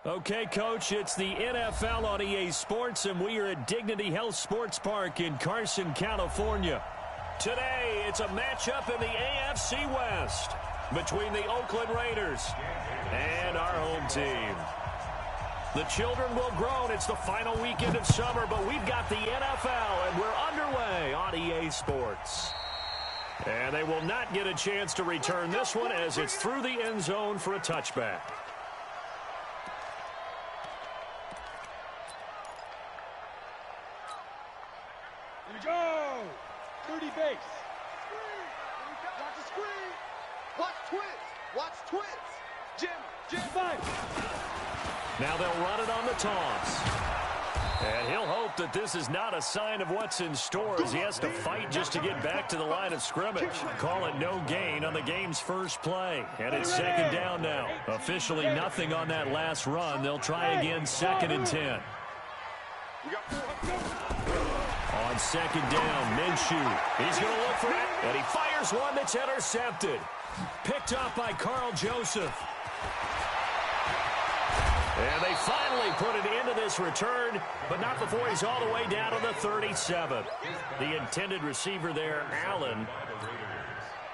Okay, Coach, it's the NFL on EA Sports, and we are at Dignity Health Sports Park in Carson, California. Today, it's a matchup in the AFC West between the Oakland Raiders and our home team. The children will groan. It's the final weekend of summer, but we've got the NFL, and we're underway on EA Sports. And they will not get a chance to return this one as it's through the end zone for a touchback. Go! 30 base. Watch the screen. Watch twins. Watch twins. Jim. 5. Now they'll run it on the toss. And he'll hope that this is not a sign of what's in store as he has to fight just to get back to the line of scrimmage. Call it no gain on the game's first play. And it's second down now. Officially nothing on that last run. They'll try again, 2nd and 10. On second down, Minshew. He's going to look for it, and he fires one that's intercepted. Picked up by Carl Joseph. And they finally put an end to this return, but not before he's all the way down to the 37. The intended receiver there, Allen.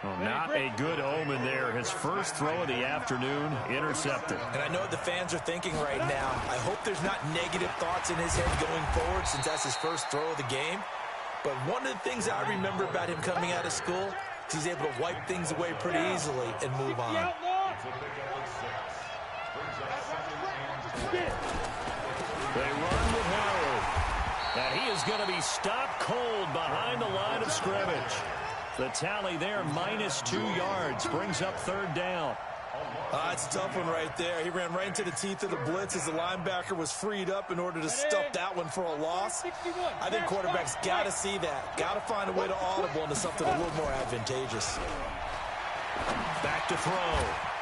Well, not a good omen there. His first throw of the afternoon, intercepted. And I know what the fans are thinking right now. I hope there's not negative thoughts in his head going forward since that's his first throw of the game. But one of the things I remember about him coming out of school is he's able to wipe things away pretty easily and move on. They run with Howard. And he is going to be stopped cold behind the line of scrimmage. The tally there, -2 yards, brings up 3rd down. It's a tough one right there. He ran right into the teeth of the blitz as the linebacker was freed up in order to stop that one for a loss. I think quarterbacks got to see that. Got to find a way to audible into something a little more advantageous. Back to throw.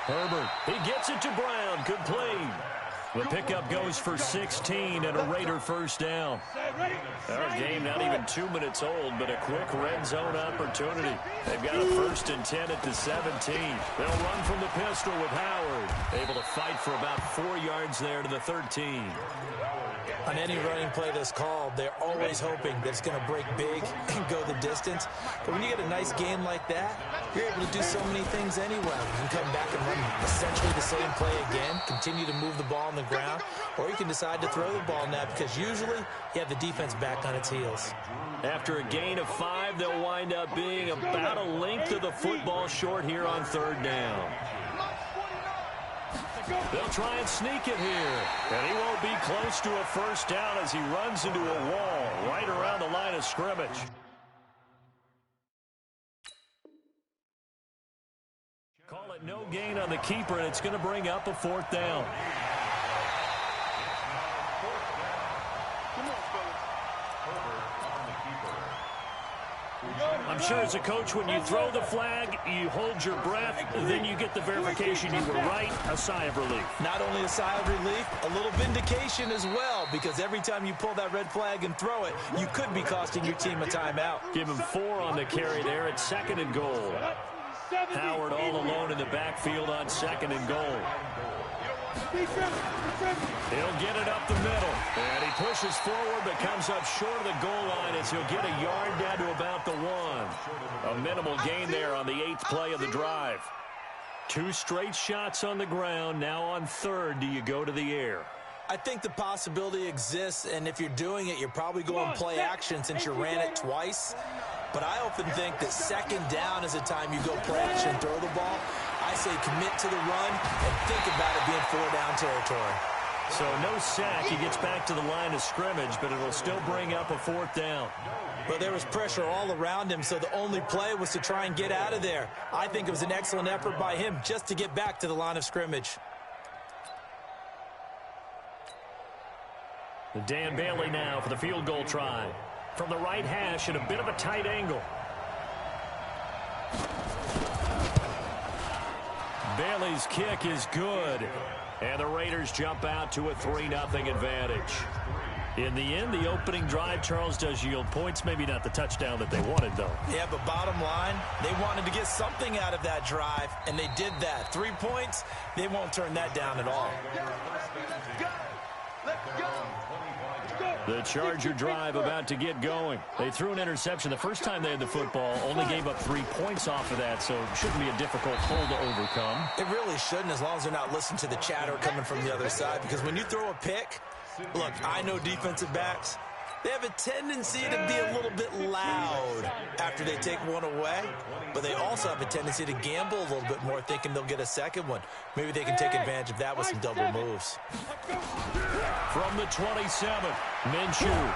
Herbert, he gets it to Brown, complete. The pickup goes for 16 and a Raider first down. Our game not even 2 minutes old, but a quick red zone opportunity. They've got a 1st and 10 at the 17. They'll run from the pistol with Howard. Able to fight for about 4 yards there to the 13. On any running play that's called, they're always hoping that it's going to break big and go the distance. But when you get a nice game like that, you're able to do so many things anyway. You can come back and run essentially the same play again, continue to move the ball on the ground, or you can decide to throw the ball now because usually you have the defense back on its heels. After a gain of 5, they'll wind up being about a length of the football short here on 3rd down. They'll try and sneak it here. And he won't be close to a first down as he runs into a wall right around the line of scrimmage. Call it no gain on the keeper, and it's going to bring up a 4th down. I'm sure as a coach, when you throw the flag, you hold your breath, then you get the verification you were right, a sigh of relief. Not only a sigh of relief, a little vindication as well, because every time you pull that red flag and throw it, you could be costing your team a timeout. Give him 4 on the carry there at 2nd and goal. Howard all alone in the backfield on 2nd and goal. He'll get it up the middle. And he pushes forward but comes up short of the goal line as he'll get a yard down to about the 1. A minimal gain there on the 8th play of the drive. 2 straight shots on the ground. Now on 3rd, do you go to the air? I think the possibility exists, and if you're doing it, you're probably going play action since you ran it twice. But I often think that 2nd down is the time you go play action, throw the ball. I say commit to the run and think about it being 4-down territory. So no sack. He gets back to the line of scrimmage, but it'll still bring up a 4th down. Well, there was pressure all around him, so the only play was to try and get out of there. I think it was an excellent effort by him just to get back to the line of scrimmage. Dan Bailey now for the field goal try. From the right hash at a bit of a tight angle. Bailey's kick is good. And the Raiders jump out to a 3-0 advantage. In the end, the opening drive, Charles, does yield points. Maybe not the touchdown that they wanted, though. Yeah, but bottom line, they wanted to get something out of that drive, and they did that. 3 points, they won't turn that down at all. The Charger drive about to get going. They threw an interception the first time they had the football, only gave up 3 points off of that, so it shouldn't be a difficult hole to overcome. It really shouldn't, as long as they're not listening to the chatter coming from the other side, because when you throw a pick, look, I know defensive backs, they have a tendency to be a little bit loud after they take one away, but they also have a tendency to gamble a little bit more, thinking they'll get a second one. Maybe they can take advantage of that with some double moves. From the 27, Minshew.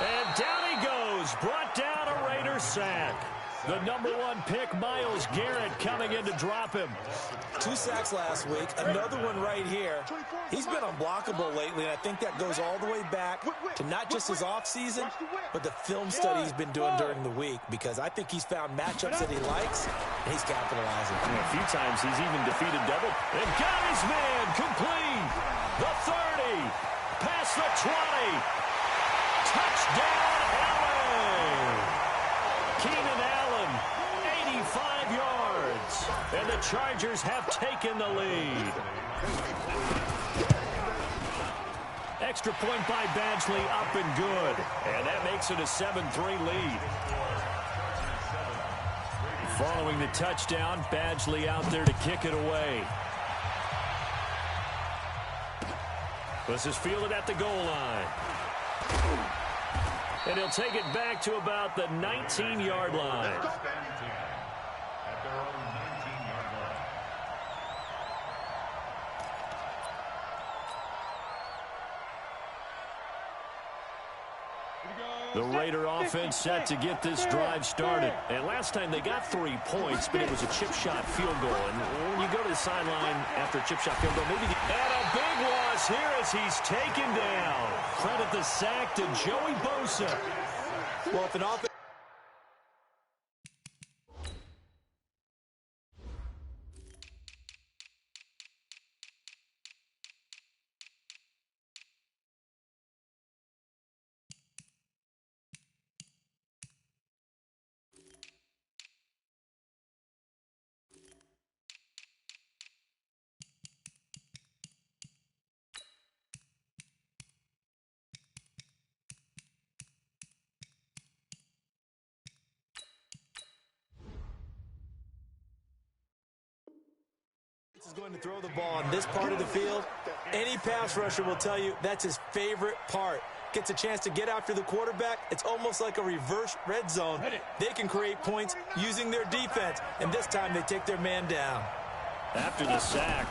And down he goes, brought down a Raider sack. The number 1 pick, Myles Garrett, coming in to drop him. 2 sacks last week, another one right here. He's been unblockable lately, and I think that goes all the way back to not just his offseason, but the film study he's been doing during the week, because I think he's found matchups that he likes, and he's capitalizing. A few times he's even defeated double. And got his man complete. The 30, past the 20. Touchdown, Allen. Keenan Allen, 85 yards. And the Chargers have taken the lead. Extra point by Badgley, up and good. And that makes it a 7-3 lead. Following the touchdown, Badgley out there to kick it away. This is fielded at the goal line. And he'll take it back to about the 19-yard line. The Raider offense set to get this drive started. And last time they got 3 points, but it was a chip shot field goal. And when you go to the sideline after a chip shot field goal, maybe and a big loss here as he's taken down. Credit the sack to Joey Bosa. Well, if an offense is going to throw the ball on this part of the field, any pass rusher will tell you that's his favorite part. Gets a chance to get after the quarterback. It's almost like a reverse red zone. They can create points using their defense, and this time they take their man down. After the sack,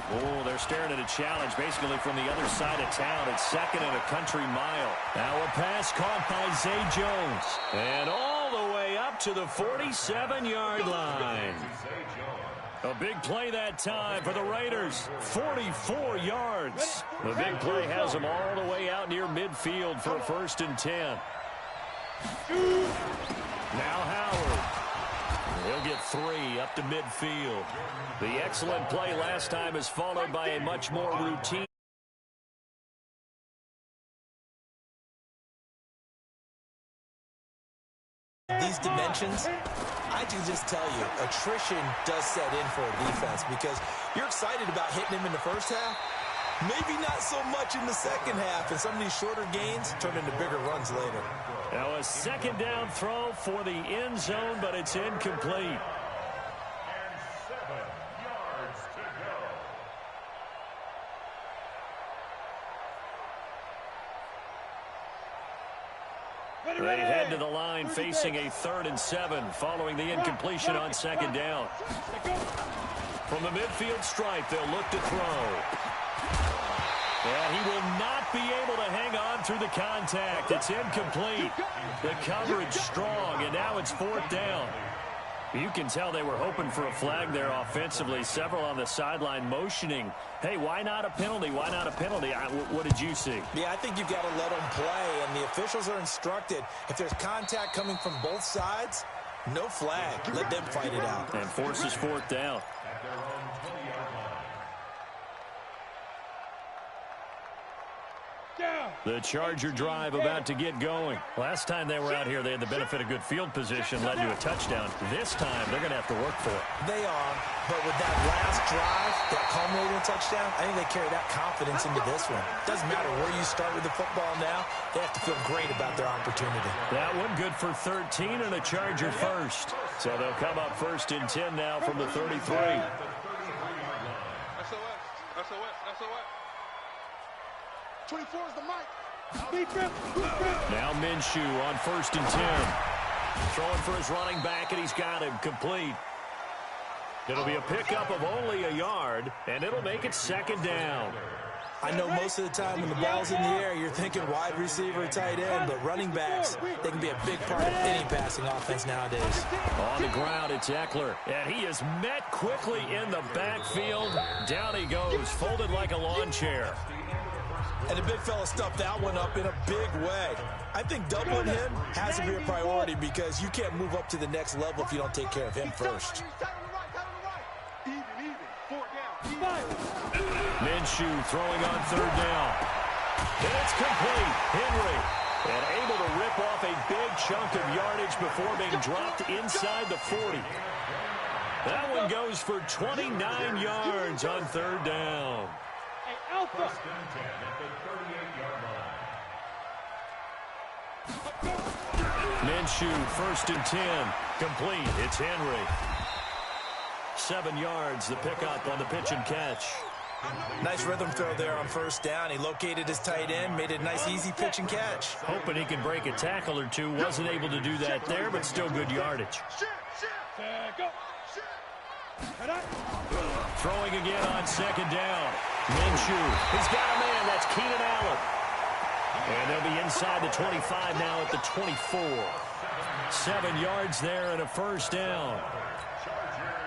they're staring at a challenge basically from the other side of town. It's 2nd and a country mile. Now a pass caught by Zay Jones. And all the way up to the 47-yard line. A big play that time for the Raiders. 44 yards. The big play has them all the way out near midfield for a 1st and 10. Now Howard. He'll get 3 up to midfield. The excellent play last time is followed by a much more routine. These dimensions, I can just tell you, attrition does set in for a defense because you're excited about hitting him in the first half. Maybe not so much in the second half, and some of these shorter gains turn into bigger runs later. Now a 2nd down throw for the end zone, but it's incomplete. They head to the line facing a 3rd and 7 following the incompletion on 2nd down. From the midfield stripe, they'll look to throw. And he will not be able to hang on through the contact. It's incomplete. The coverage strong, and now it's 4th down. You can tell they were hoping for a flag there offensively. Several on the sideline motioning. Hey, why not a penalty? Why not a penalty? What did you see? Yeah, I think you've got to let them play, and the officials are instructed. If there's contact coming from both sides, no flag. Let them fight it out. And forces 4th down. The Charger drive about to get going. Last time they were out here, they had the benefit of good field position, led to a touchdown. This time, they're going to have to work for it. They are, but with that last drive, that culminating touchdown, I think they carry that confidence into this one. Doesn't matter where you start with the football now, they have to feel great about their opportunity. That one good for 13 and a Charger first. So they'll come up 1st and 10 now from the 33. SOS. 24 is the mic. Now Minshew on 1st and 10. Throwing for his running back, and he's got him complete. It'll be a pickup of only a yard, and it'll make it 2nd down. I know most of the time when the ball's in the air, you're thinking wide receiver, tight end, but running backs, they can be a big part of any passing offense nowadays. On the ground, it's Eckler, and he is met quickly in the backfield. Down he goes, folded like a lawn chair. And the big fella stuffed that one up in a big way. I think doubling him has to be a priority because you can't move up to the next level if you don't take care of him first. Minshew throwing on 3rd down. And it's complete. Henry, and able to rip off a big chunk of yardage before being dropped inside the 40. That one goes for 29 yards on 3rd down. Minshew, 1st and 10. Complete. It's Henry. 7 yards, the pickup on the pitch and catch. Nice rhythm throw there on 1st down. He located his tight end, made it a nice, easy pitch and catch. Hoping he can break a tackle or two. Wasn't able to do that there, but still good yardage. Throwing again on 2nd down. Minshew. He's got a man. That's Keenan Allen. And they'll be inside the 25 now at the 24. 7 yards there and a 1st down.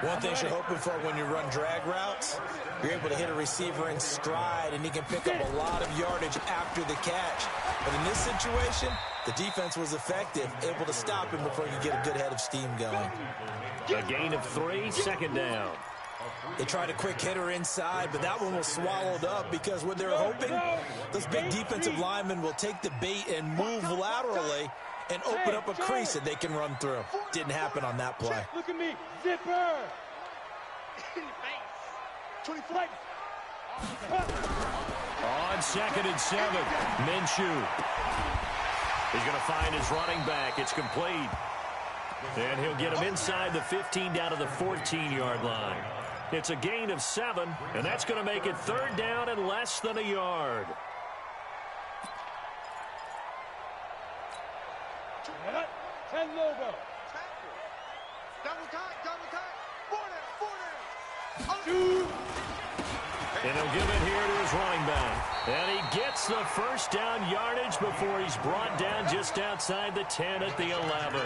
One thing you're hoping for when you run drag routes, you're able to hit a receiver in stride, and he can pick up a lot of yardage after the catch. But in this situation, the defense was effective, able to stop him before you get a good head of steam going. A gain of 3, 2nd down. They tried a quick hitter inside, but that one was swallowed up because what they're hoping, those big defensive linemen will take the bait and move laterally and open up a crease that they can run through. Didn't happen on that play. Look at me, zipper. On 2nd and 7, Minshew. He's going to find his running back. It's complete. And he'll get him inside the 15 down to the 14-yard line. It's a gain of 7, and that's going to make it 3rd down and less than a yard. Logo. Double time. 4 down. And he'll give it here to his running back. And he gets the 1st down yardage before he's brought down just outside the 10 at the 11.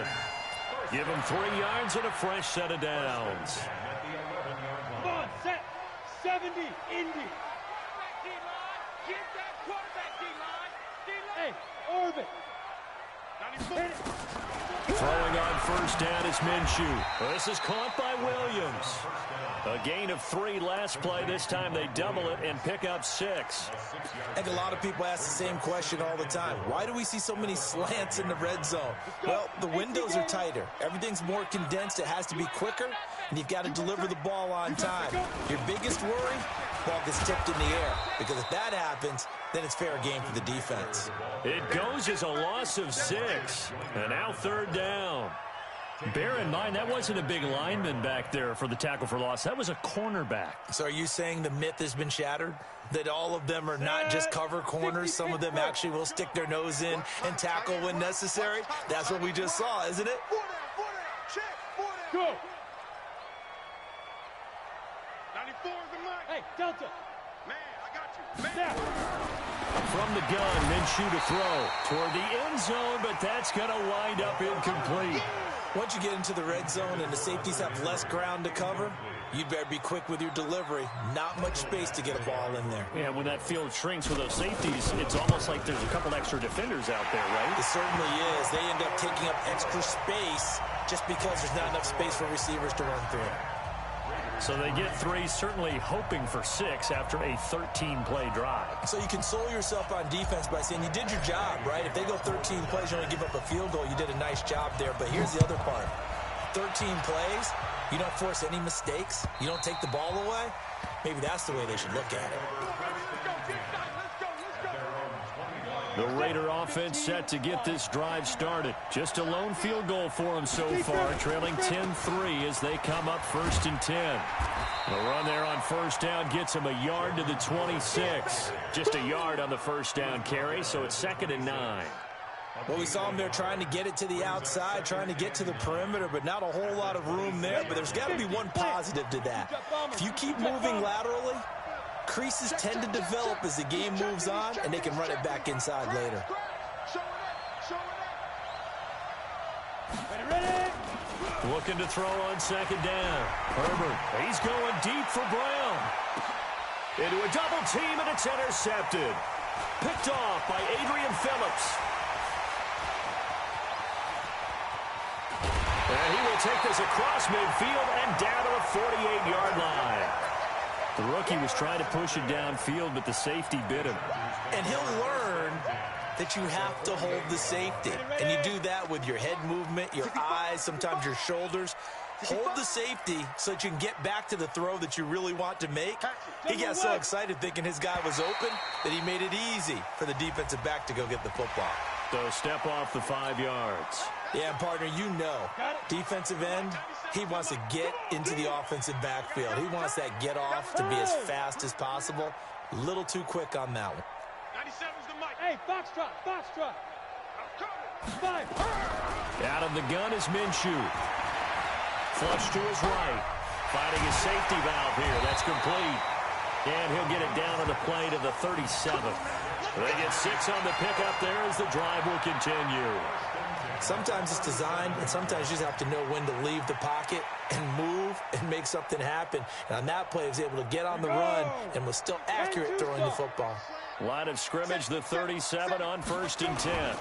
Give him 3 yards and a fresh set of downs. Come on, set. 70, Indy. Get that quarterback, D-line. Hey, orbit. Throwing on 1st down is Minshew. This is caught by Williams. A gain of 3 last play. This time they double it and pick up 6. I think a lot of people ask the same question all the time. Why do we see so many slants in the red zone? Well, the windows are tighter. Everything's more condensed. It has to be quicker, and you've got to deliver the ball on time. Your biggest worry, ball gets tipped in the air. Because if that happens, then it's fair game for the defense. It goes as a loss of 6. And now 3rd down. Bear in mind, that wasn't a big lineman back there for the tackle for loss. That was a cornerback. So are you saying the myth has been shattered? That all of them are not just cover corners? Some of them actually will stick their nose in and tackle when necessary? That's what we just saw, isn't it? 4 down. Check. 4 down. Go. 94 is the mark. Hey, Delta. Man, I got you. Man. From the gun, Minshew to throw toward the end zone, but that's going to wind up incomplete. Once you get into the red zone and the safeties have less ground to cover, you better be quick with your delivery. Not much space to get a ball in there. Yeah, when that field shrinks with those safeties, it's almost like there's a couple extra defenders out there, right? It certainly is. They end up taking up extra space just because there's not enough space for receivers to run through. So they get 3, certainly hoping for 6 after a 13-play drive. So you console yourself on defense by saying you did your job, right? If they go 13 plays, you only give up a field goal, you did a nice job there. But here's the other part. 13 plays, you don't force any mistakes, you don't take the ball away. Maybe that's the way they should look at it. The Raider offense set to get this drive started. Just a lone field goal for them so far, trailing 10-3 as they come up 1st and 10. The run there on first down gets him a yard to the 26. Just a yard on the first down carry, so it's 2nd and 9. Well, we saw him there trying to get it to the outside, trying to get to the perimeter, but not a whole lot of room there. But there's got to be one positive to that. If you keep moving laterally, creases tend to develop as the game moves on, and they can run it back inside later. Looking to throw on 2nd down. Herbert, he's going deep for Brown. Into a double team, and it's intercepted. Picked off by Adrian Phillips. And he will take this across midfield and down to the 48-yard line. The rookie was trying to push it downfield, but the safety bit him. And he'll learn that you have to hold the safety. And you do that with your head movement, your eyes, sometimes your shoulders. Hold the safety so that you can get back to the throw that you really want to make. He got so excited thinking his guy was open that he made it easy for the defensive back to go get the football. So step off the 5 yards. Yeah, partner, you know, defensive end, he wants to get into the offensive backfield. He wants that get off to be as fast as possible. A little too quick on that one. 97's the mic. Hey, Foxtrot, Foxtrot. Five. Out of the gun is Minshew. Flush to his right. Finding his safety valve here. That's complete. And he'll get it down on the play to the 37. They get 6 on the pickup there as the drive will continue. Sometimes it's designed, and sometimes you just have to know when to leave the pocket and move and make something happen. And on that play, he was able to get on the run and was still accurate throwing the football. Line of scrimmage, the 37 on 1st and 10.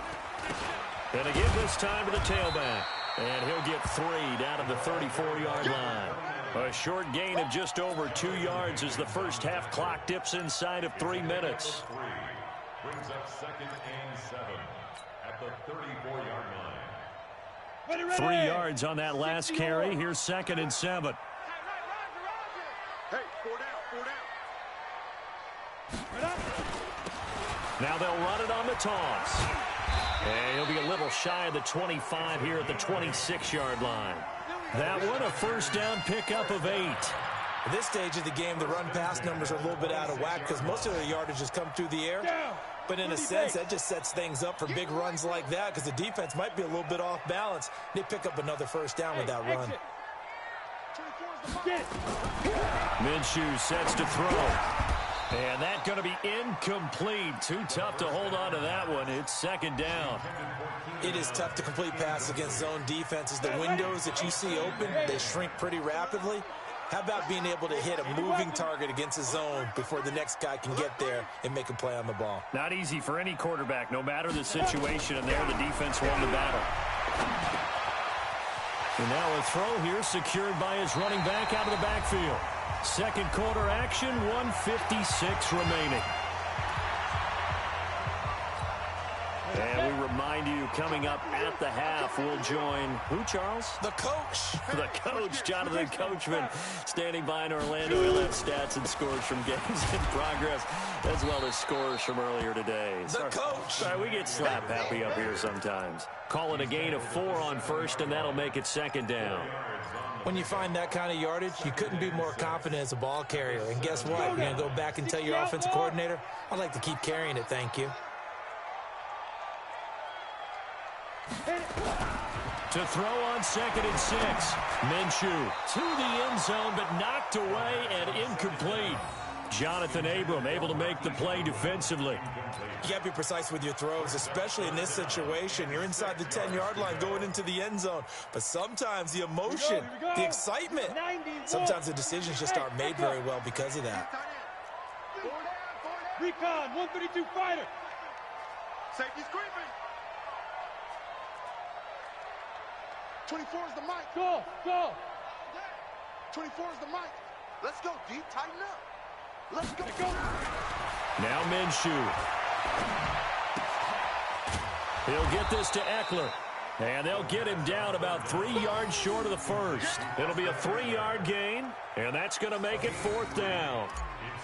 And again this time to the tailback. And he'll get 3 down to the 34-yard line. A short gain of just over 2 yards as the first half clock dips inside of 3 minutes. Brings up 2nd and 7 at the 34-yard line. 3 yards on that last carry. Here's 2nd and 7. Hey, 4 down. Now they'll run it on the toss. And he'll be a little shy of the 25 here at the 26-yard line. That one, a first down pickup of 8. At this stage of the game, the run-pass numbers are a little bit out of whack because most of their yardage has come through the air. But in a sense, that just sets things up for big runs like that because the defense might be a little bit off balance. They pick up another first down with that run. Minshew sets to throw. And that's going to be incomplete. Too tough to hold on to that one. It's 2nd down. It is tough to complete passes against zone defenses. The windows that you see open, they shrink pretty rapidly. How about being able to hit a moving target against a zone before the next guy can get there and make a play on the ball? Not easy for any quarterback, no matter the situation, and there the defense won the battle. And now a throw here secured by his running back out of the backfield. Second quarter action, 1:56 remaining. And we remind you, coming up at the half, we'll join who, Charles? The coach. The coach, Jonathan Coachman, standing by in Orlando. He'll have stats and scores from games in progress, as well as scores from earlier today. The coach. Sorry, we get slap happy up here sometimes. Call it a gain of 4 on first, and that'll make it 2nd down. When you find that kind of yardage, you couldn't be more confident as a ball carrier. And guess what? You're going to go back and tell your offensive coordinator, I'd like to keep carrying it, thank you. To throw on 2nd and 6. Minshew to the end zone, but knocked away and incomplete. Jonathan Abram able to make the play defensively. You got to be precise with your throws, especially in this situation. You're inside the 10-yard line going into the end zone. But sometimes the emotion, the excitement, sometimes the decisions just aren't made very well because of that. Recon, 132 fighter. Safety's creeping. 24 is the mic. Go, go. 24 is the mic. Let's go, D. Tighten up. Let's go. Now Minshew. He'll get this to Eckler. And they'll get him down about 3 yards short of the first. It'll be a 3-yard gain, and that's going to make it 4th down.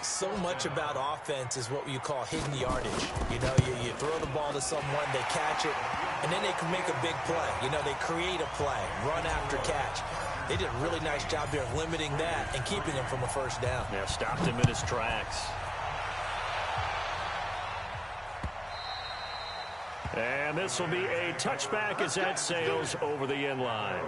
So much about offense is what you call hidden yardage. You know, you throw the ball to someone, they catch it, and then they can make a big play. You know, they create a play, run after catch. They did a really nice job there of limiting that and keeping him from a first down. Yeah, stopped him in his tracks. And this will be a touchback as that sails over the end line.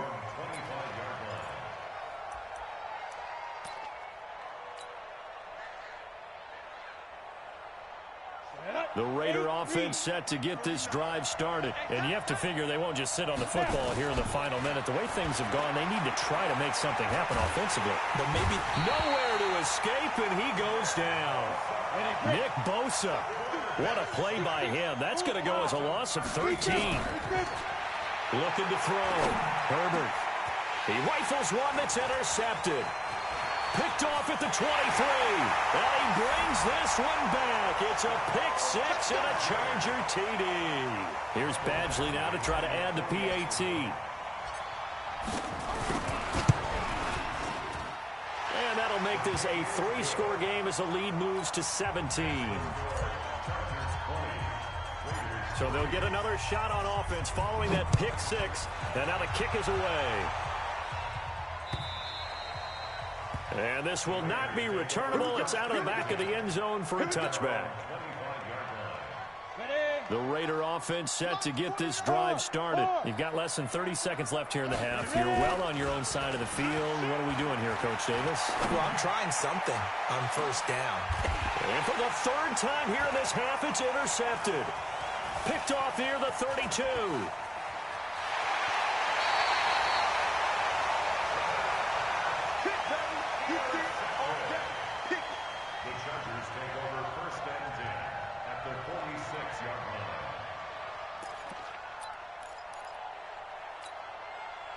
The Raider offense set to get this drive started. And you have to figure they won't just sit on the football here in the final minute. The way things have gone, they need to try to make something happen offensively. But maybe nowhere to escape, and he goes down. Nick Bosa. What a play by him. That's going to go as a loss of 13. Looking to throw. Herbert. He rifles one that's intercepted. Picked off at the 23. And he brings this one back. It's a pick six and a Charger TD. Here's Badgley now to try to add the PAT. And that'll make this a 3-score game as the lead moves to 17. So they'll get another shot on offense following that pick six. And now the kick is away. And this will not be returnable. It's out of the back of the end zone for a touchback. The Raider offense set to get this drive started. You've got less than 30 seconds left here in the half. You're well on your own side of the field. What are we doing here, Coach Davis? Well, I'm trying something on first down. And for the 3rd time here in this half, it's intercepted. Picked off near the 32.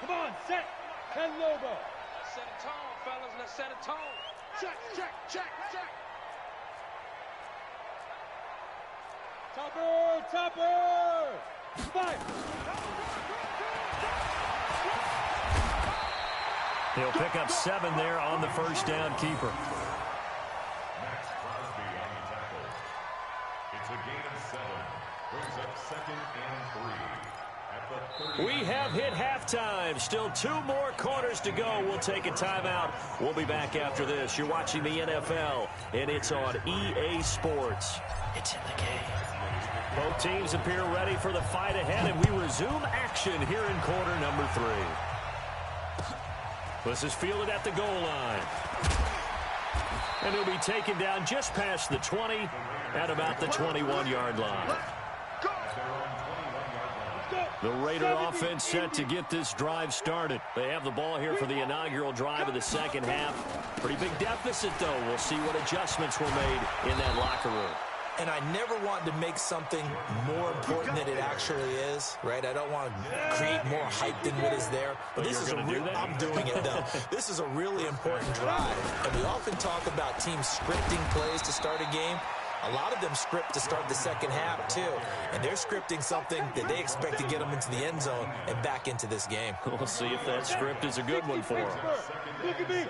Come on, set. Ken Lobo. Set a tone, fellas. Let's set a tone. Check, check, check, check. Topper, topper. 5. He'll pick up 7 there on the first down keeper. Max Crosby on the tackle. It's a gain of 7. Brings up 2nd and 3. We have hit halftime. Still 2 more quarters to go. We'll take a timeout. We'll be back after this. You're watching the NFL, and it's on EA Sports. It's in the game. Both teams appear ready for the fight ahead, and we resume action here in quarter number 3. This is fielded at the goal line. And he'll be taken down just past the 20 at about the 21-yard line. The Raider offense set to get this drive started. They have the ball here for the inaugural drive of the second half. Pretty big deficit, though. We'll see what adjustments were made in that locker room. And I never want to make something more important than it actually is, right? I don't want to create more hype than what is there. But this is I'm doing it, though. This is a really important drive. And we often talk about teams scripting plays to start a game. A lot of them script to start the second half, too. And they're scripting something that they expect to get them into the end zone and back into this game. We'll see if that script is a good one for them. Look at me.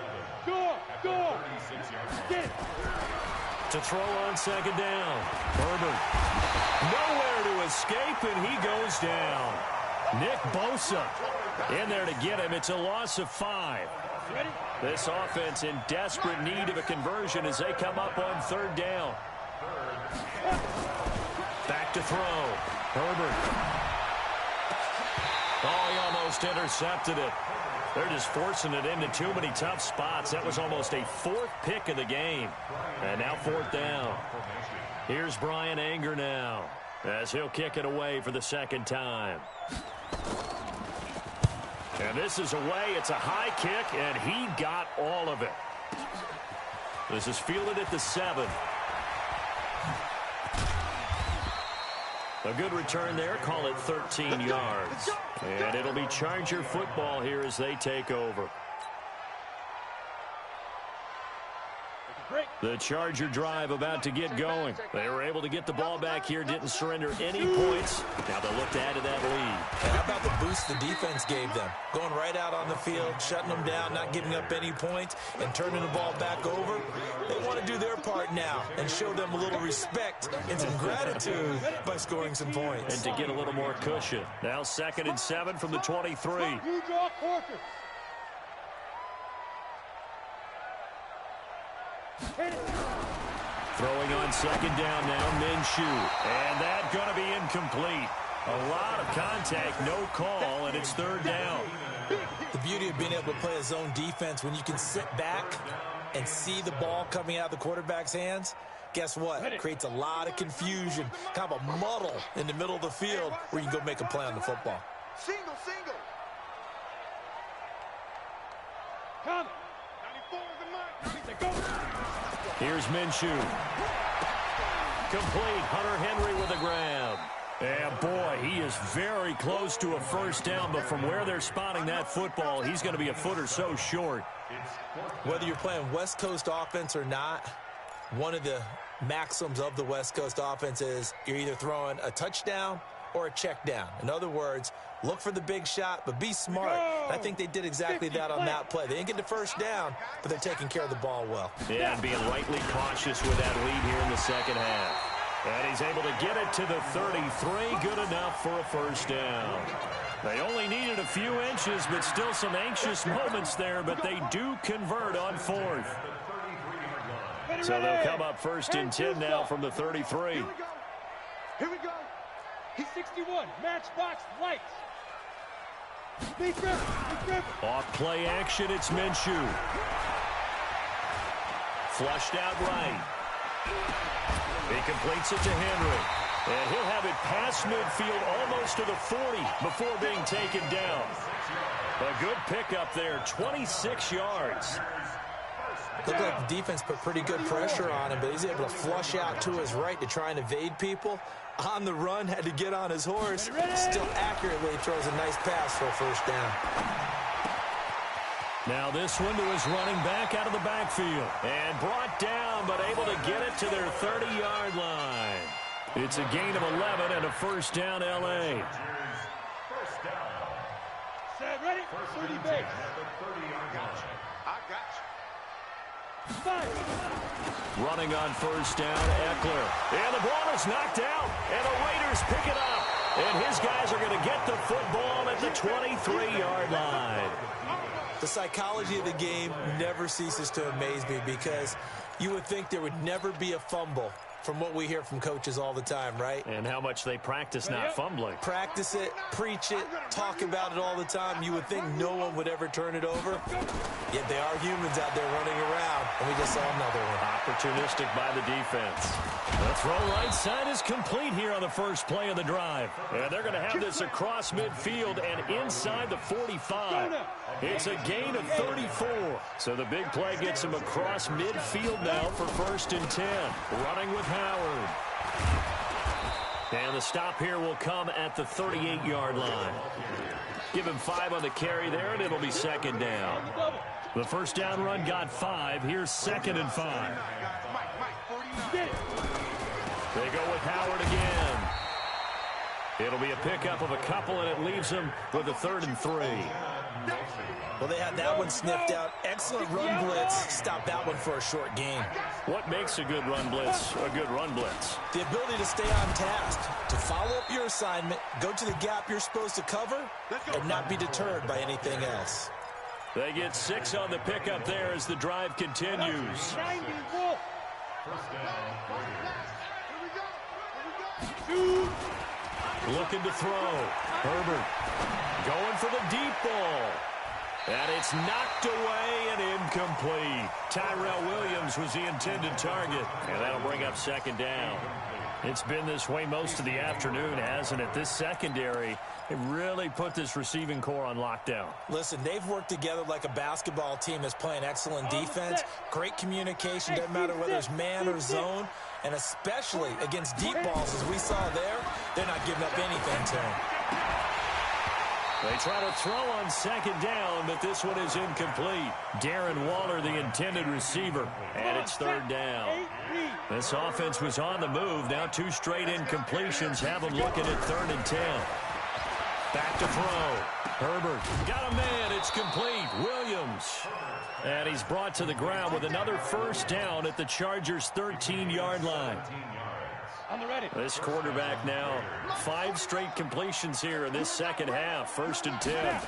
Go, go. Get. To throw on second down. Herbert. Nowhere to escape, and he goes down. Nick Bosa in there to get him. It's a loss of 5. This offense in desperate need of a conversion as they come up on 3rd down. Back to throw. Herbert. Oh, he almost intercepted it. They're just forcing it into too many tough spots. That was almost a 4th pick of the game. And now 4th down. Here's Brian Anger now as he'll kick it away for the 2nd time. And this is away. It's a high kick, and he got all of it. This is fielded at the 7. A good return there. Call it 13 yards. And it'll be Charger football here as they take over. The Charger drive about to get going. They were able to get the ball back here, didn't surrender any points. Now they'll look to add to that lead. And how about the boost the defense gave them? Going right out on the field, shutting them down, not giving up any points, and turning the ball back over. They want to do their part now and show them a little respect and some gratitude by scoring some points. And to get a little more cushion. Now 2nd and 7 from the 23. Throwing on 2nd down now, Minshew. And that's going to be incomplete. A lot of contact, no call, and it's 3rd down. The beauty of being able to play a zone defense when you can sit back and see the ball coming out of the quarterback's hands, guess what? It creates a lot of confusion, kind of a muddle in the middle of the field where you can go make a play on the football. Single. Come. 94 is the mark. Go. Here's Minshew. Complete. Hunter Henry with a grab. And boy, he is very close to a 1st down, but from where they're spotting that football, he's going to be a foot or so short. Whether you're playing West Coast offense or not, one of the maxims of the West Coast offense is you're either throwing a touchdown or a check down. In other words, look for the big shot, but be smart. And I think they did exactly that on that play. They didn't get the 1st down, but they're taking care of the ball well. Yeah, and being rightly cautious with that lead here in the 2nd half. And he's able to get it to the 33. Good enough for a 1st down. They only needed a few inches, but still some anxious moments there, but they do convert on 4th. So they'll come up 1st and 10 now from the 33. Here we go. He's 61. Matchbox lights. Big River. Off play action, it's Minshew. Flushed out right. He completes it to Henry. And he'll have it past midfield almost to the 40 before being taken down. A good pickup there, 26 yards. Looked like the defense put pretty good pressure on him, but he's able to flush out to his right to try and evade people. On the run, had to get on his horse. Still accurately throws a nice pass for a 1st down. Now this one to his running back out of the backfield. And brought down, but able to get it to their 30-yard line. It's a gain of 11 and a 1st down, L.A. Set, ready? 30 base. I got you. Running on 1st down, Eckler. And the ball is knocked out, and the Raiders pick it up. And his guys are going to get the football at the 23-yard line. The psychology of the game never ceases to amaze me because you would think there would never be a fumble from what we hear from coaches all the time, right? And how much they practice not fumbling. Practice it, preach it, talk about it all the time. You would think no one would ever turn it over. Yet they are humans out there running around, and we just saw another one. Opportunistic by the defense. The throw right side is complete here on the 1st play of the drive. And they're going to have this across midfield and inside the 45. It's a gain of 34. So the big play gets him across midfield now for 1st and 10. Running with Howard. And the stop here will come at the 38-yard line. Give him 5 on the carry there, and it'll be 2nd down. The 1st down run got 5. Here's 2nd and 5. They go with Howard again. It'll be a pickup of a couple, and it leaves them with a 3rd and 3. Well, they had that one sniffed out. Excellent run blitz. Stop that one for a short gain. What makes a good run blitz a good run blitz? The ability to stay on task, to follow up your assignment, go to the gap you're supposed to cover, and not be deterred by anything else. They get 6 on the pickup there as the drive continues. Looking to throw. Herbert going for the deep ball. And it's knocked away and incomplete. Tyrell Williams was the intended target. And that'll bring up 2nd down. It's been this way most of the afternoon, hasn't it? This secondary, it really put this receiving core on lockdown. Listen, they've worked together like a basketball team that's playing excellent defense. Great communication, doesn't matter whether it's man or zone. And especially against deep balls, as we saw there, they're not giving up anything to him. They try to throw on second down, but this one is incomplete. Darren Waller, the intended receiver, and it's third down. This offense was on the move. Now 2 straight incompletions have them looking at 3rd and 10. Back to throw. Herbert got a man. It's complete. Williams. And he's brought to the ground with another first down at the Chargers' 13-yard line. This quarterback now 5 straight completions here in this second half. 1st and 10.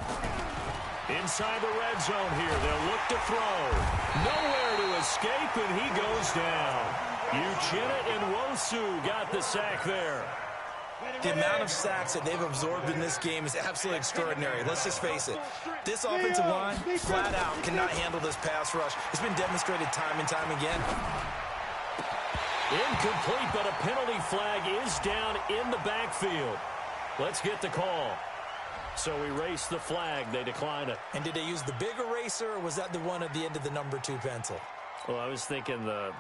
Inside the red zone here. They'll look to throw. Nowhere to escape, and he goes down. Uchenna and Nwosu got the sack there. The amount of sacks that they've absorbed in this game is absolutely extraordinary. Let's just face it. This offensive line, flat out, cannot handle this pass rush. It's been demonstrated time and time again. Incomplete, but a penalty flag is down in the backfield. Let's get the call. So erase the flag. They decline it. And did they use the big eraser, or was that the one at the end of the number 2 pencil? Well, I was thinking the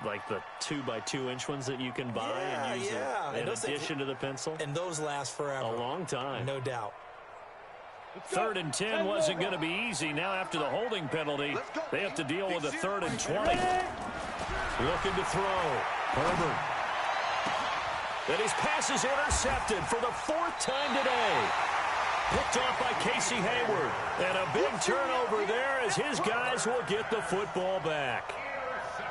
2x2-inch ones that you can buy and use in addition to the pencil. And those last forever. A long time. No doubt. 3rd and 10 wasn't going to be easy. Now after the holding penalty, they have to deal with a 3rd and 20. Looking to throw. Herbert. And his pass is intercepted for the 4th time today. Picked off by Casey Hayward. And a big turnover there as his guys will get the football back.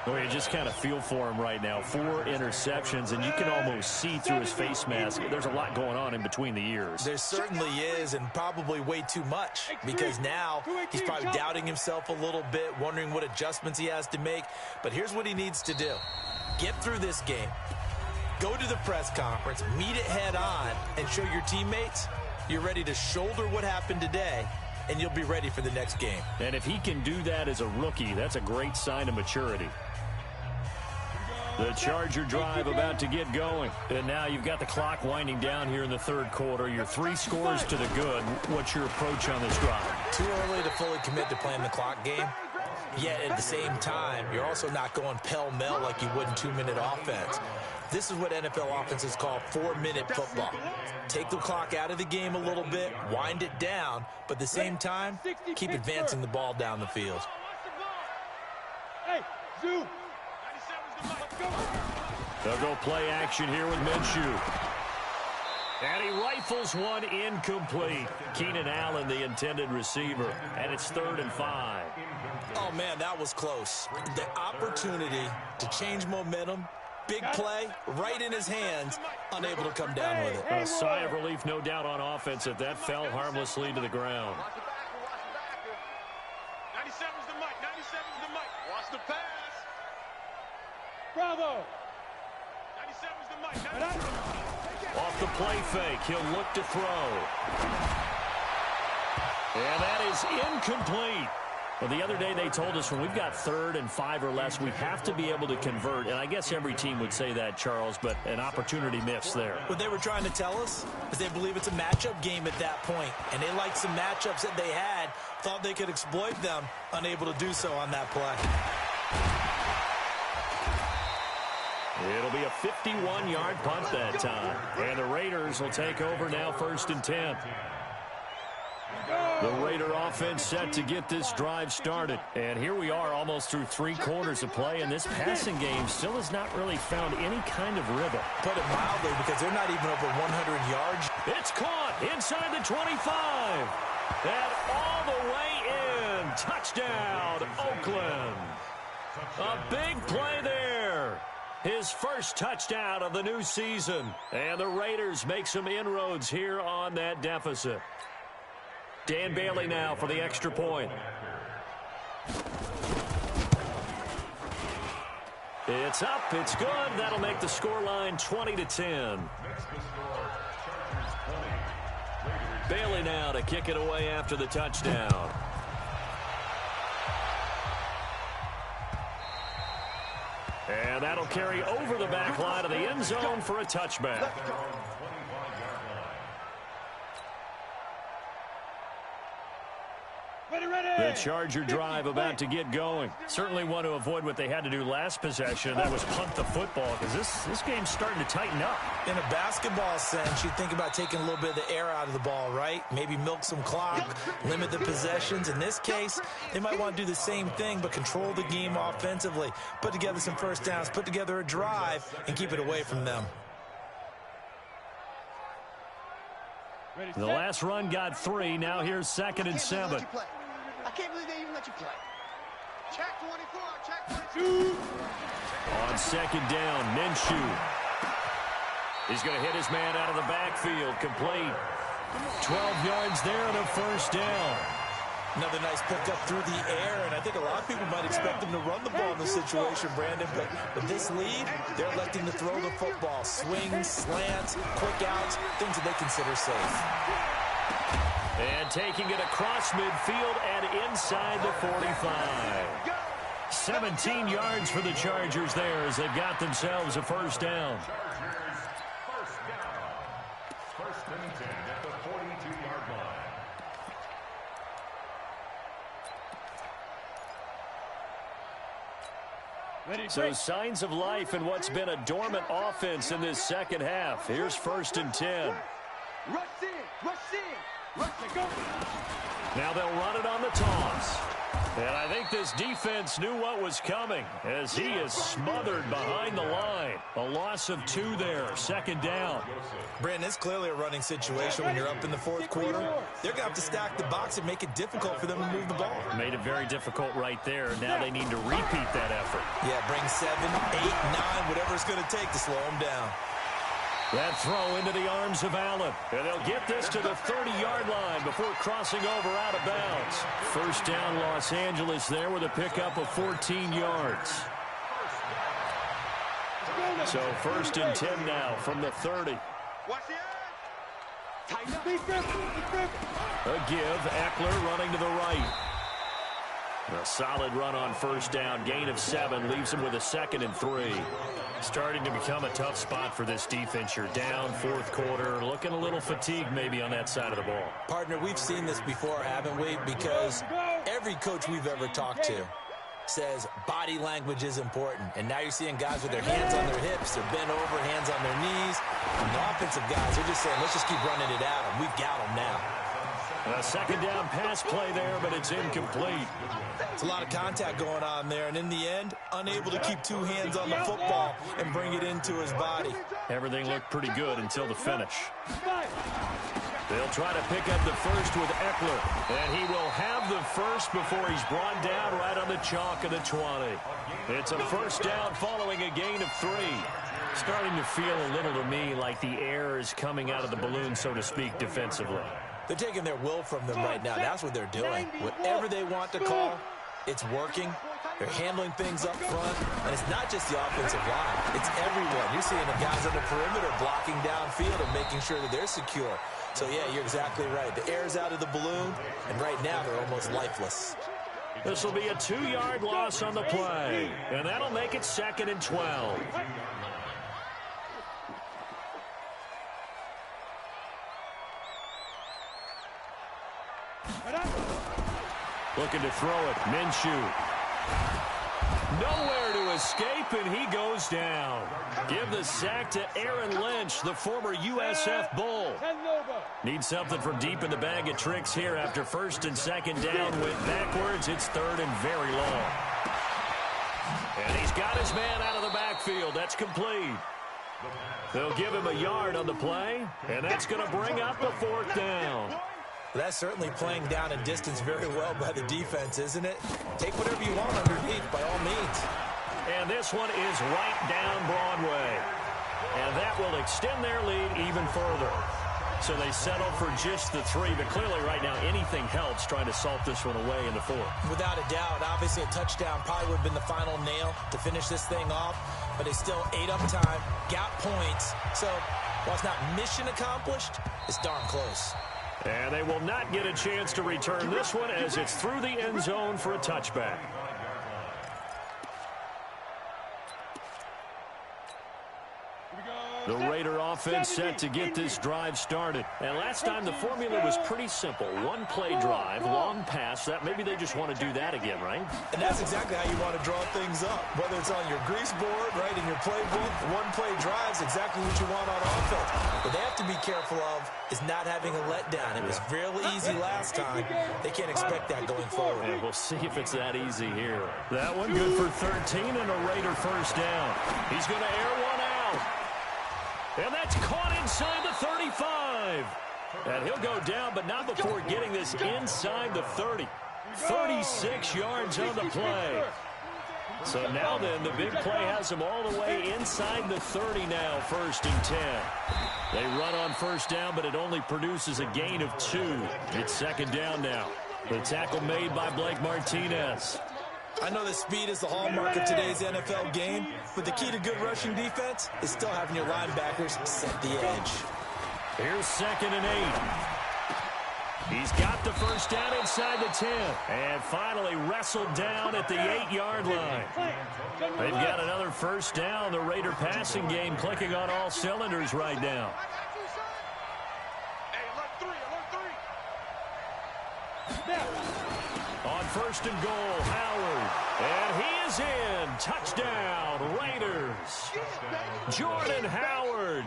Well, you just kind of feel for him right now. 4 interceptions, and you can almost see through his face mask. There's a lot going on in between the ears. There certainly is, and probably way too much, because now he's probably doubting himself a little bit, wondering what adjustments he has to make. But here's what he needs to do. Get through this game. Go to the press conference, meet it head on, and show your teammates you're ready to shoulder what happened today, and you'll be ready for the next game. And if he can do that as a rookie, that's a great sign of maturity. The Charger drive about to get going. And now you've got the clock winding down here in the 3rd quarter. You're 3 scores to the good. What's your approach on this drive? Too early to fully commit to playing the clock game. Yet at the same time, you're also not going pell-mell like you would in 2-minute offense. This is what NFL offenses call 4-minute football. Take the clock out of the game a little bit, wind it down, but at the same time, keep advancing the ball down the field. Hey, Zoo. They'll go play action here with Minshew. And he rifles one incomplete. Keenan Allen, the intended receiver. And it's 3rd and 5. Oh, man, that was close. The opportunity to change momentum, big play, right in his hands, unable to come down with it. A sigh of relief, no doubt, on offense that fell harmlessly to the ground. 97's the mic. 97's the mic. Watch the pass. Bravo. 97's the mic. Off the play fake, he'll look to throw. And that is incomplete. Well, the other day they told us when we've got 3rd and 5 or less, we have to be able to convert. And I guess every team would say that, Charles, but an opportunity missed there. What they were trying to tell us is they believe it's a matchup game at that point. And they liked some matchups that they had, thought they could exploit them, unable to do so on that play. It'll be a 51-yard punt that time. And the Raiders will take over now 1st and 10. The Raider offense set to get this drive started. And here we are almost through 3 quarters of play, and this passing game still has not really found any kind of rhythm. Put it mildly, because they're not even over 100 yards. It's caught inside the 25. And all the way in. Touchdown, Oakland. A big play there. His first touchdown of the new season. And the Raiders make some inroads here on that deficit. Dan Bailey now for the extra point. It's up. It's good. That'll make the scoreline 20-10. Bailey now to kick it away after the touchdown. And that'll carry over the back line of the end zone for a touchback. The Charger drive about to get going. Certainly want to avoid what they had to do last possession. That was punt the football, because this game's starting to tighten up. In a basketball sense, you think about taking a little bit of the air out of the ball, right? Maybe milk some clock, limit the possessions. In this case, they might want to do the same thing, but control the game offensively. Put together some first downs, put together a drive, and keep it away from them. The last run got 3. Now here's 2nd and 7. I can't believe they even let you play. Check 24, check 22. On 2nd down, Minshew. He's going to hit his man out of the backfield. Complete. 12 yards there and a first down. Another nice pickup through the air, and I think a lot of people might expect them to run the ball in this situation, Brandon, but with this lead, they're electing to throw the football. Swings, slants, quick outs, things that they consider safe. And taking it across midfield and inside the 45. 17 yards for the Chargers there as they've got themselves a first down. First and 10 at the 42-yard line. So signs of life in what's been a dormant offense in this second half. Here's 1st and 10. Rush in, rush in, rush it, go. Now they'll run it on the toss. And I think this defense knew what was coming as he is smothered behind the line. A loss of 2 there, 2nd down. Brandon, it's clearly a running situation when you're up in the 4th quarter. They're going to have to stack the box and make it difficult for them to move the ball. Made it very difficult right there. Now they need to repeat that effort. Yeah, bring 7, 8, 9, whatever it's going to take to slow them down. That throw into the arms of Allen. And they'll get this to the 30-yard line before crossing over out of bounds. First down, Los Angeles there with a pickup of 14 yards. So 1st and 10 now from the 30. A give, Eckler running to the right. A solid run on first down. Gain of 7 leaves him with a 2nd and 3. Starting to become a tough spot for this defense. You're down 4th quarter. Looking a little fatigued maybe on that side of the ball. Partner, we've seen this before, haven't we? Because every coach we've ever talked to says body language is important. And now you're seeing guys with their hands on their hips. They're bent over, hands on their knees. And the offensive guys are just saying, let's just keep running it at them. We've got them now. A 2nd down pass play there, but it's incomplete. It's a lot of contact going on there, and in the end, unable to keep 2 hands on the football and bring it into his body. Everything looked pretty good until the finish. They'll try to pick up the first with Eckler, and he will have the first before he's brought down right on the chalk of the 20. It's a first down following a gain of 3. Starting to feel a little to me like the air is coming out of the balloon, so to speak, defensively. They're taking their will from them right now. That's what they're doing. Whatever they want to call, it's working. They're handling things up front. And it's not just the offensive line. It's everyone. You're seeing the guys on the perimeter blocking downfield and making sure that they're secure. So, yeah, you're exactly right. The air's out of the balloon, and right now they're almost lifeless. This will be a 2-yard loss on the play. And that'll make it 2nd and 12. Looking to throw it. Minshew. Nowhere to escape, and he goes down. Give the sack to Aaron Lynch, the former USF Bull. Needs something from deep in the bag of tricks here after 1st and 2nd down. Went backwards. It's 3rd and very long. And he's got his man out of the backfield. That's complete. They'll give him a yard on the play, and that's going to bring up the 4th down. That's certainly playing down a distance very well by the defense, isn't it? Take whatever you want underneath, by all means. And this one is right down Broadway. And that will extend their lead even further. So they settle for just the 3, but clearly right now anything helps trying to salt this one away in the 4th. Without a doubt, obviously a touchdown probably would have been the final nail to finish this thing off, but they still ate up time, got points. So while it's not mission accomplished, it's darn close. And they will not get a chance to return this one as it's through the end zone for a touchback. Here we go. The Raider offense set to get this drive started. And last time the formula was pretty simple. One play drive, long pass. That maybe they just want to do that again, right? And that's exactly how you want to draw things up. Whether it's on your grease board, right, in your playbook, one play drive's exactly what you want on offense. What they have to be careful of is not having a letdown. It was fairly easy last time. They can't expect that going forward. And we'll see if it's that easy here. That one good for 13 and a Raider first down. He's going to air one out. And that's caught inside the 35. And he'll go down, but not before getting this inside the 30. 36 yards on the play. So now then, the big play has him all the way inside the 30 now, 1st and 10. They run on first down, but it only produces a gain of 2. It's 2nd down now. The tackle made by Blake Martinez. I know that speed is the hallmark of today's NFL game, but the key to good rushing defense is still having your linebackers set the edge. Here's 2nd and 8. He's got the first down inside the 10. And finally wrestled down at the 8-yard line. They've got another first down. The Raider passing game clicking on all cylinders right now. On 1st and goal, Howard. And he is in. Touchdown, Raiders. Jordan Howard.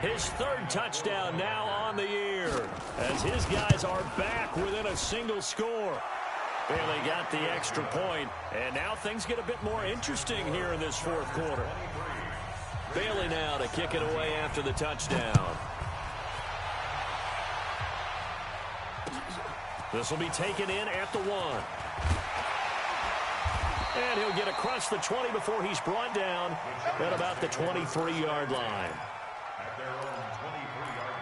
His 3rd touchdown now on the year, as his guys are back within a single score. Barely got the extra point, and now things get a bit more interesting here in this 4th quarter. Bailey now to kick it away after the touchdown. This will be taken in at the 1. And he'll get across the 20 before he's brought down at about the 23-yard line. At their own 23-yard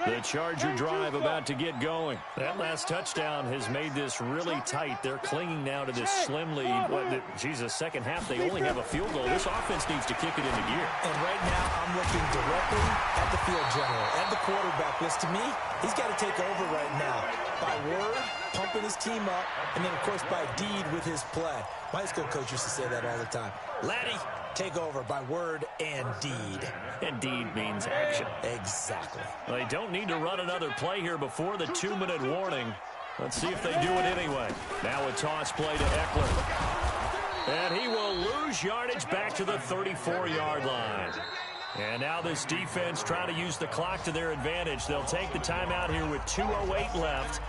line. The Charger drive about to get going. That last touchdown has made this really tight. They're clinging now to this slim lead. Jesus, second half, they only have a field goal. This offense needs to kick it into gear. And right now, I'm looking directly at the field general, at the quarterback, because to me, he's got to take over right now. By word, pumping his team up, and then, of course, by deed with his play. My high school coach used to say that all the time. Laddie, take over by word and deed. And deed means action. Exactly. Well, they don't need to run another play here before the 2-minute warning. Let's see if they do it anyway. Now a toss play to Eckler. And he will lose yardage back to the 34-yard line. And now this defense trying to use the clock to their advantage. They'll take the timeout here with 2:08 left.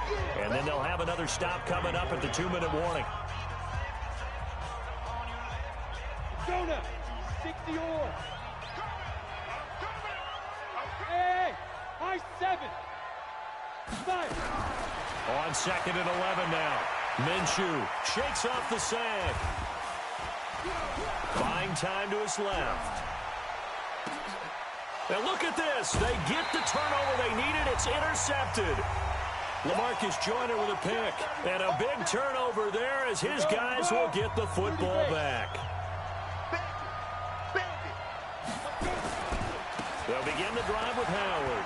And then they'll have another stop coming up at the 2-minute warning. Jonah, 60 or. Hey, high 7. 5. On 2nd and 11 now. Minshew shakes off the sag. Buying time to his left. Now look at this. They get the turnover they needed. It's intercepted. LaMarcus Joyner with a pick. And a big turnover there as his guys will get the football back. They'll begin the drive with Howard.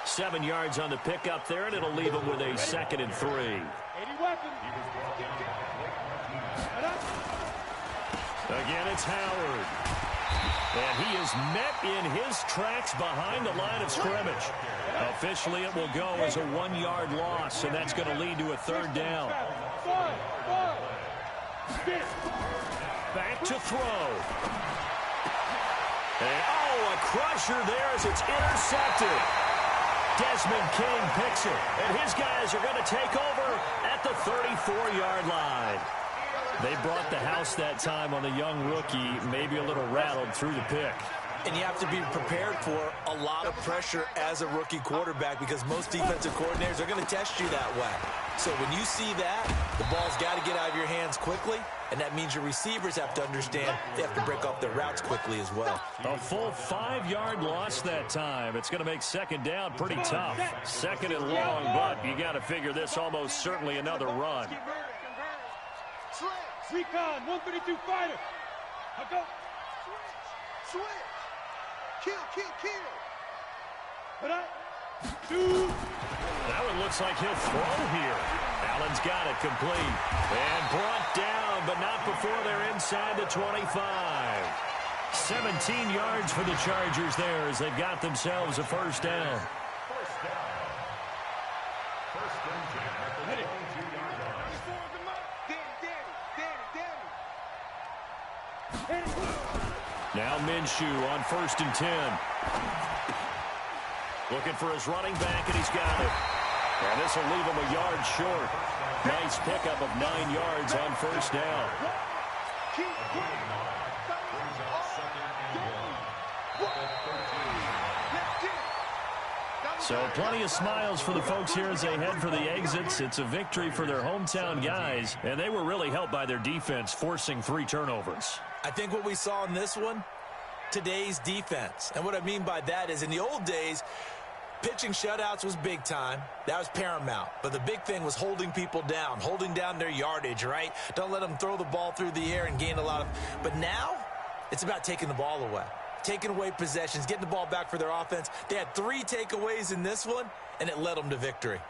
7 yards on the pickup there, and it'll leave him with a 2nd and 3. 80 weapons. Again, it's Howard. And he is met in his tracks behind the line of scrimmage. Officially, it will go as a 1-yard loss, and that's going to lead to a 3rd down. Back to throw. And, a crusher there as it's intercepted. Desmond King picks it, and his guys are going to take over at the 34-yard line. They brought the house that time on the young rookie, maybe a little rattled through the pick. And you have to be prepared for a lot of pressure as a rookie quarterback because most defensive coordinators are going to test you that way. So when you see that, the ball's got to get out of your hands quickly, and that means your receivers have to understand they have to break off their routes quickly as well. A full 5-yard loss that time. It's going to make 2nd down pretty tough. 2nd and long, but you got to figure this almost certainly another run. Recon, 132 fighter. I'll go. Switch. Kill. But I. 2. That one looks like he'll throw here. Allen's got it complete. And brought down, but not before they're inside the 25. 17 yards for the Chargers there as they've got themselves a first down. Now Minshew on 1st and 10. Looking for his running back, and he's got it. And this will leave him a yard short. Nice pickup of 9 yards on 1st down. So plenty of smiles for the folks here as they head for the exits. It's a victory for their hometown guys, and they were really helped by their defense, forcing 3 turnovers. I think what we saw in this one, today's defense. And what I mean by that is in the old days, pitching shutouts was big time. That was paramount. But the big thing was holding people down, holding down their yardage, right? Don't let them throw the ball through the air and gain a lot of... But now, it's about taking the ball away. Taking away possessions, getting the ball back for their offense. They had 3 takeaways in this one, and it led them to victory.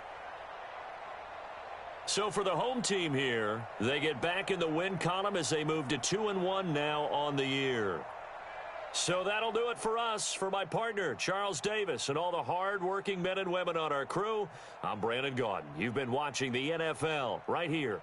So for the home team here, they get back in the win column as they move to 2-1 now on the year. So that'll do it for us. For my partner, Charles Davis, and all the hard-working men and women on our crew, I'm Brandon Gaudin. You've been watching the NFL right here